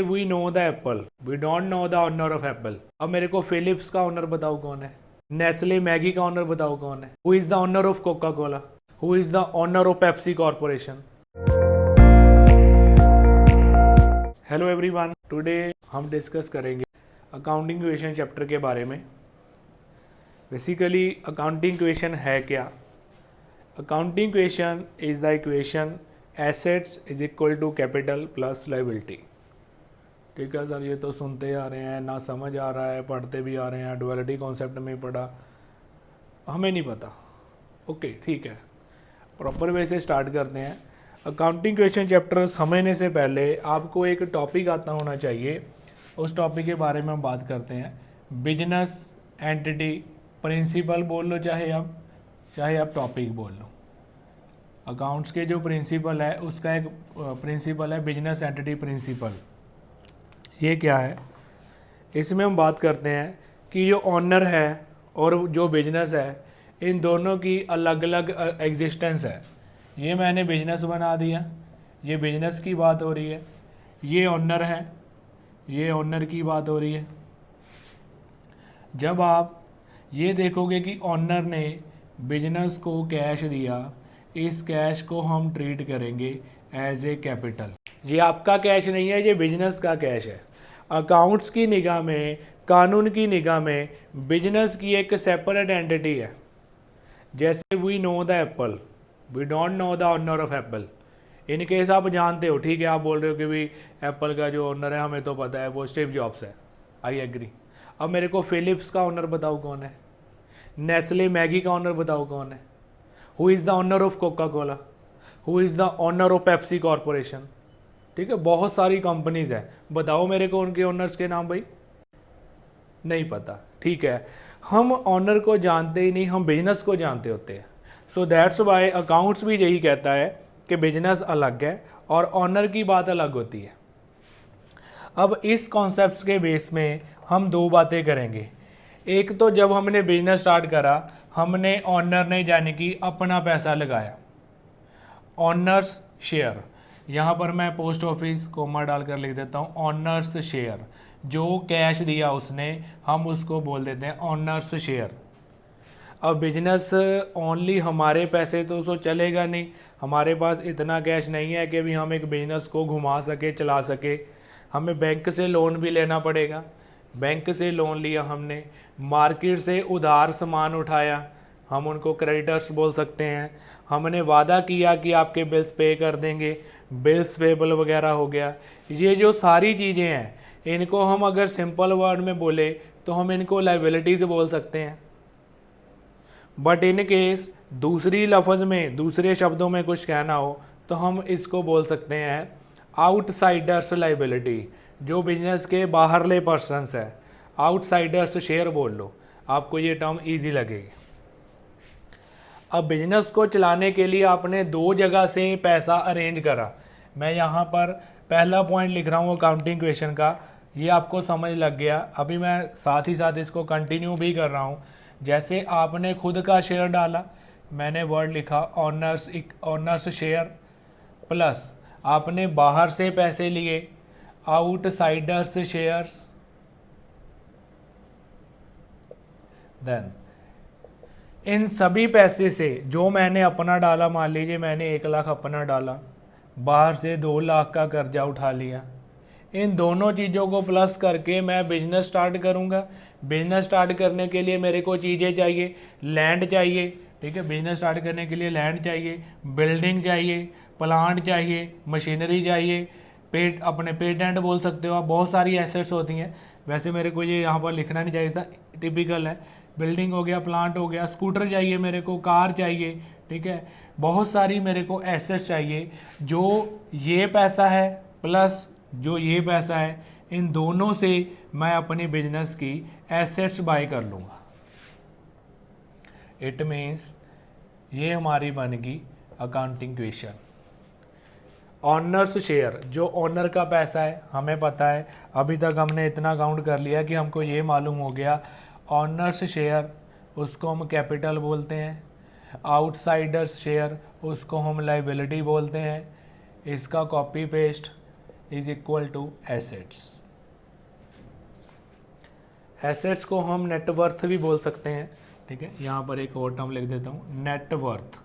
We know the Apple, we don't know the owner of Apple. अब मेरे को Philips का ऑनर बताओ कौन है, नेस्ले मैगी का ऑनर बताओ कौन है, who is the owner of Coca Cola, who is the owner of Pepsi corporation. Hello everyone, today हम डिस्कस करेंगे अकाउंटिंग इक्वेशन चैप्टर के बारे में। बेसिकली अकाउंटिंग इक्वेशन है क्या? Accounting equation is the equation assets is equal to capital plus liability. ठीक है sir, ये तो सुनते आ रहे हैं, ना समझ आ रहा है, पढ़ते भी आ रहे हैं, डुअलिटी कॉन्सेप्ट में पढ़ा, हमें नहीं पता। ओके ठीक है, प्रॉपर वे से स्टार्ट करते हैं। अकाउंटिंग क्वेश्चन चैप्टर समझने से पहले आपको एक टॉपिक आता होना चाहिए, उस टॉपिक के बारे में हम बात करते हैं। बिजनेस एंटिटी प्रिंसिपल बोल लो, चाहे आप टॉपिक बोल लो। अकाउंट्स के जो प्रिंसिपल है उसका एक प्रिंसिपल है बिजनेस एंटिटी प्रिंसिपल। ये क्या है? इसमें हम बात करते हैं कि जो ऑनर है और जो बिजनेस है, इन दोनों की अलग अलग एग्जिस्टेंस है। ये मैंने बिजनेस बना दिया, ये बिजनेस की बात हो रही है, ये ऑनर है, ये ऑनर की बात हो रही है। जब आप ये देखोगे कि ऑनर ने बिजनेस को कैश दिया, इस कैश को हम ट्रीट करेंगे एज ए कैपिटल। ये आपका कैश नहीं है, ये बिजनेस का कैश है। अकाउंट्स की निगाह में, कानून की निगाह में बिजनेस की एक सेपरेट एंटिटी है। जैसे we know the Apple, we don't know the owner of Apple. In case आप जानते हो, ठीक है, आप बोल रहे हो कि भाई एप्पल का जो ऑनर है हमें तो पता है, वो स्टीव जॉब्स है, आई एग्री। अब मेरे को फिलिप्स का ऑनर बताओ कौन है, नेस्ले मैगी का ऑनर बताओ कौन है, who is the owner of Coca Cola, who is the owner of Pepsi corporation. ठीक है, बहुत सारी कंपनीज है, बताओ मेरे को उनके ओनर्स के नाम भाई, नहीं पता। ठीक है, हम ऑनर को जानते ही नहीं, हम बिजनेस को जानते होते हैं। सो दैट्स वाई अकाउंट्स भी यही कहता है कि बिजनेस अलग है और ऑनर की बात अलग होती है। अब इस कॉन्सेप्ट के बेस में हम दो बातें करेंगे। एक तो जब हमने बिजनेस स्टार्ट करा, हमने ऑनर ने यानी कि अपना पैसा लगाया, ऑनर्स शेयर। यहाँ पर मैं पोस्ट ऑफिस कोमा डालकर लिख देता हूँ ऑनर्स शेयर। जो कैश दिया उसने, हम उसको बोल देते हैं ऑनर्स शेयर। अब बिजनेस ओनली हमारे पैसे तो चलेगा नहीं, हमारे पास इतना कैश नहीं है कि भी हम एक बिजनेस को घुमा सके, चला सके। हमें बैंक से लोन भी लेना पड़ेगा। बैंक से लोन लिया हमने, मार्केट से उधार सामान उठाया, हम उनको क्रेडिटर्स बोल सकते हैं। हमने वादा किया कि आपके बिल्स पे कर देंगे, बिल्स पेबल वगैरह हो गया। ये जो सारी चीज़ें हैं, इनको हम अगर सिंपल वर्ड में बोले तो हम इनको लाइबिलिटीज बोल सकते हैं। बट इन केस दूसरी लफ्ज़ में, दूसरे शब्दों में कुछ कहना हो तो हम इसको बोल सकते हैं आउटसाइडर्स लाइबिलिटी। जो बिजनेस के बाहरले पर्सनस है, आउटसाइडर्स शेयर बोल लो, आपको ये टर्म ईजी लगेगी। अब बिजनेस को चलाने के लिए आपने दो जगह से पैसा अरेंज करा। मैं यहाँ पर पहला पॉइंट लिख रहा हूँ अकाउंटिंग क्वेश्चन का, ये आपको समझ लग गया। अभी मैं साथ ही साथ इसको कंटिन्यू भी कर रहा हूँ। जैसे आपने खुद का शेयर डाला, मैंने वर्ड लिखा ऑनर्स शेयर, प्लस आपने बाहर से पैसे लिए आउटसाइडर्स शेयर्स, देन इन सभी पैसे से जो मैंने अपना डाला, मान लीजिए मैंने 1 लाख अपना डाला, बाहर से 2 लाख का कर्जा उठा लिया, इन दोनों चीज़ों को प्लस करके मैं बिजनेस स्टार्ट करूंगा। बिजनेस स्टार्ट करने के लिए मेरे को चीज़ें चाहिए, लैंड चाहिए। ठीक है, बिजनेस स्टार्ट करने के लिए लैंड चाहिए, बिल्डिंग चाहिए, प्लांट चाहिए, मशीनरी चाहिए, अपने पेटेंट बोल सकते हो आप, बहुत सारी एसेट्स होती हैं। वैसे मेरे को ये यहाँ पर लिखना नहीं चाहिए था, टिपिकल है। बिल्डिंग हो गया, प्लांट हो गया, स्कूटर चाहिए मेरे को, कार चाहिए। ठीक है, बहुत सारी मेरे को एसेट्स चाहिए। जो ये पैसा है प्लस जो ये पैसा है, इन दोनों से मैं अपने बिजनेस की एसेट्स बाय कर लूँगा। इट मीन्स ये हमारी बनेगी अकाउंटिंग क्वेश्चन। ऑनर्स शेयर, जो ऑनर का पैसा है, हमें पता है, अभी तक हमने इतना काउंट कर लिया कि हमको ये मालूम हो गया ऑनर्स शेयर, उसको हम कैपिटल बोलते हैं। आउटसाइडर्स शेयर, उसको हम लाइबिलिटी बोलते हैं। इसका copy paste is equal to assets. Assets को हम नेटवर्थ भी बोल सकते हैं, ठीक है। यहाँ पर एक और टर्म लिख देता हूँ, नेटवर्थ।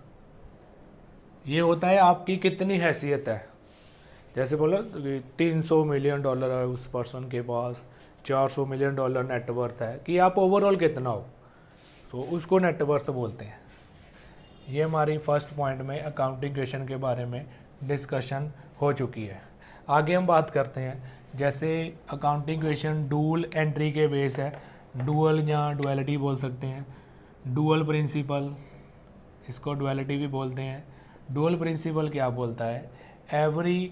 ये होता है आपकी कितनी हैसियत है। जैसे बोला 300 मिलियन डॉलर है उस पर्सन के पास, 400 मिलियन डॉलर नेटवर्थ है, कि आप ओवरऑल कितना हो, तो उसको नेटवर्थ बोलते हैं। ये हमारी फर्स्ट पॉइंट में अकाउंटिंग क्वेश्चन के बारे में डिस्कशन हो चुकी है। आगे हम बात करते हैं, जैसे अकाउंटिंग क्वेश्चन डुअल एंट्री के बेस है, डुअल या डुअलिटी बोल सकते हैं, डुअल प्रिंसिपल, इसको डुअलिटी भी बोलते हैं। डुअल प्रिंसिपल क्या बोलता है, every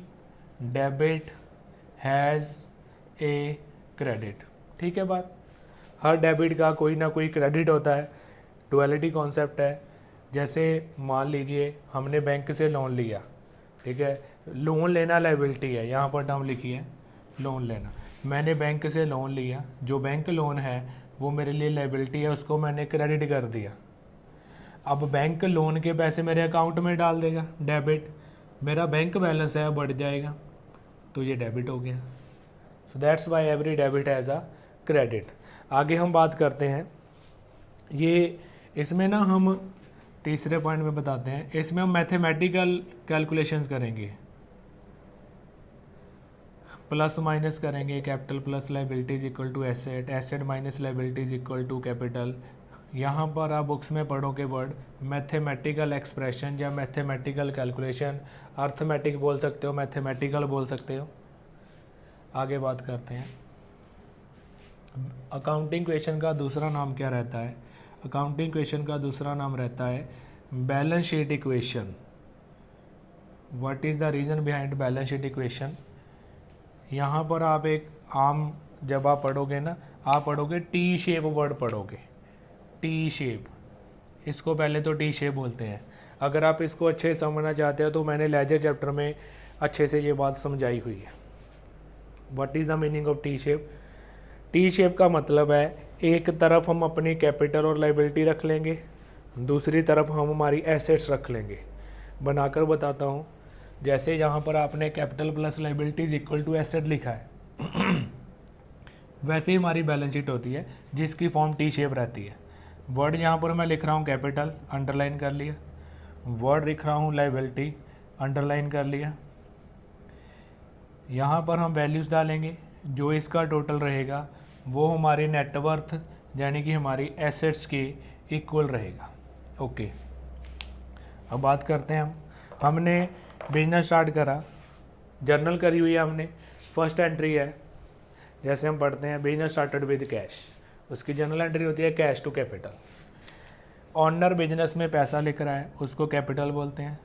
debit has a credit, ठीक है बात। हर डेबिट का कोई ना कोई क्रेडिट होता है, डुअलिटी कॉन्सेप्ट है। जैसे मान लीजिए हमने बैंक से लोन लिया, ठीक है, लोन लेना लायबिलिटी है, यहाँ पर टर्म लिखी है लोन लेना। मैंने बैंक से लोन लिया, जो बैंक लोन है वो मेरे लिए लायबिलिटी है, उसको मैंने क्रेडिट कर दिया। अब बैंक लोन के पैसे मेरे अकाउंट में डाल देगा, डेबिट, मेरा बैंक बैलेंस है बढ़ जाएगा, तो ये डेबिट हो गया। So that's why every debit has a credit. आगे हम बात करते हैं, ये इसमें ना हम तीसरे पॉइंट में बताते हैं, इसमें हम मैथमेटिकल कैलकुलेशंस करेंगे, प्लस माइनस करेंगे, capital plus liabilities equal to asset, asset minus liabilities equal to capital. यहाँ पर आप बुक्स में पढ़ोगे वर्ड मैथमेटिकल एक्सप्रेशन या मैथमेटिकल कैलकुलेशन, अर्थमेटिक बोल सकते हो, मैथमेटिकल बोल सकते हो। आगे बात करते हैं, अकाउंटिंग क्वेश्चन का दूसरा नाम क्या रहता है, अकाउंटिंग क्वेश्चन का दूसरा नाम रहता है balance sheet equation. What is the reason behind balance sheet equation. यहाँ पर आप एक आम, जब आप पढ़ोगे ना, आप पढ़ोगे टी शेप वर्ड पढ़ोगे, टी शेप, इसको पहले तो टी शेप बोलते हैं। अगर आप इसको अच्छे से समझना चाहते हो तो मैंने लेजर चैप्टर में अच्छे से ये बात समझाई हुई है। What is the meaning of T shape. T shape का मतलब है एक तरफ हम अपनी कैपिटल और लायबिलिटी रख लेंगे, दूसरी तरफ हम हमारी एसेट्स रख लेंगे। बनाकर बताता हूँ, जैसे यहाँ पर आपने capital plus liabilities equal to asset लिखा है वैसे ही हमारी बैलेंस शीट होती है जिसकी फॉर्म टी शेप रहती है। वर्ड यहाँ पर मैं लिख रहा हूँ कैपिटल, अंडरलाइन कर लिया, वर्ड लिख रहा हूँ लायबिलिटी, अंडरलाइन कर लिया। यहाँ पर हम वैल्यूज़ डालेंगे, जो इसका टोटल रहेगा वो हमारी नेटवर्थ यानी कि हमारी एसेट्स के इक्वल रहेगा। ओके, अब बात करते हैं हमने बिजनेस स्टार्ट करा, जर्नल करी हुई है हमने, फर्स्ट एंट्री है, जैसे हम पढ़ते हैं बिजनेस स्टार्टेड विद कैश, उसकी जर्नल एंट्री होती है cash to capital. Owner business में पैसा लेकर आए, उसको कैपिटल बोलते हैं।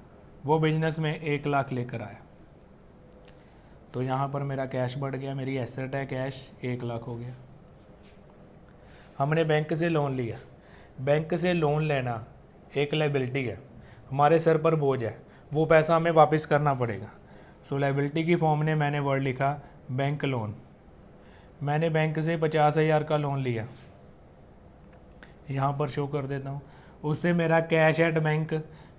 वो बिजनेस में 1 लाख लेकर आया, तो यहाँ पर मेरा कैश बढ़ गया, मेरी एसेट है कैश, 1 लाख हो गया। हमने बैंक से लोन लिया, बैंक से लोन लेना एक लायबिलिटी है, हमारे सर पर बोझ है, वो पैसा हमें वापस करना पड़ेगा। सो लायबिलिटी की फॉर्म ने मैंने वर्ड लिखा बैंक लोन। मैंने बैंक से 50,000 का लोन लिया, यहाँ पर शो कर देता हूँ। उससे मेरा कैश एट बैंक,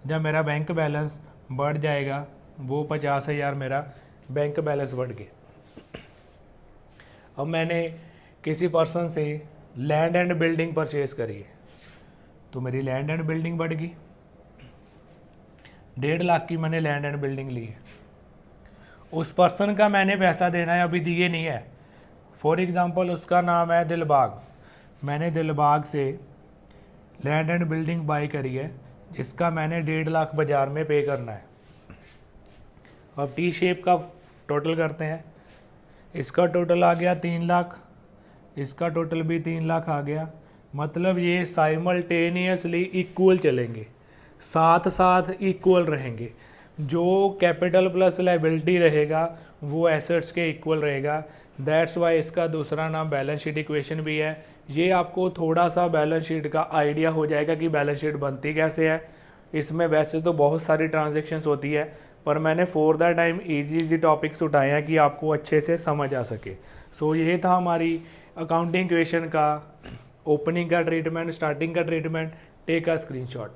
जब मेरा बैंक बैलेंस बढ़ जाएगा, वो 50,000 मेरा बैंक बैलेंस बढ़ गया। अब मैंने किसी पर्सन से लैंड एंड बिल्डिंग परचेज करी है, तो मेरी लैंड एंड बिल्डिंग बढ़ गई, 1.5 लाख की मैंने लैंड एंड बिल्डिंग ली है। उस पर्सन का मैंने पैसा देना है, अभी दिए नहीं है। फॉर एग्जांपल उसका नाम है दिलबाग, मैंने दिलबाग से लैंड एंड बिल्डिंग बाई करी है, जिसका मैंने 1.5 लाख बाजार में पे करना है। अब टी शेप का टोटल करते हैं, इसका टोटल आ गया 3 लाख, इसका टोटल भी 3 लाख आ गया। मतलब ये साइमल्टेनियसली इक्वल चलेंगे, साथ साथ इक्वल रहेंगे। जो कैपिटल प्लस लायबिलिटी रहेगा वो एसेट्स के इक्वल रहेगा। दैट्स वाई इसका दूसरा नाम बैलेंस शीट इक्वेशन भी है। ये आपको थोड़ा सा बैलेंस शीट का आइडिया हो जाएगा कि बैलेंस शीट बनती कैसे है। इसमें वैसे तो बहुत सारी ट्रांजेक्शन्स होती है, पर मैंने for the time easy topics उठाए हैं कि आपको अच्छे से समझ आ सके। सो ये था हमारी अकाउंटिंग क्वेश्चन का ओपनिंग का ट्रीटमेंट, स्टार्टिंग का ट्रीटमेंट। Take a screenshot.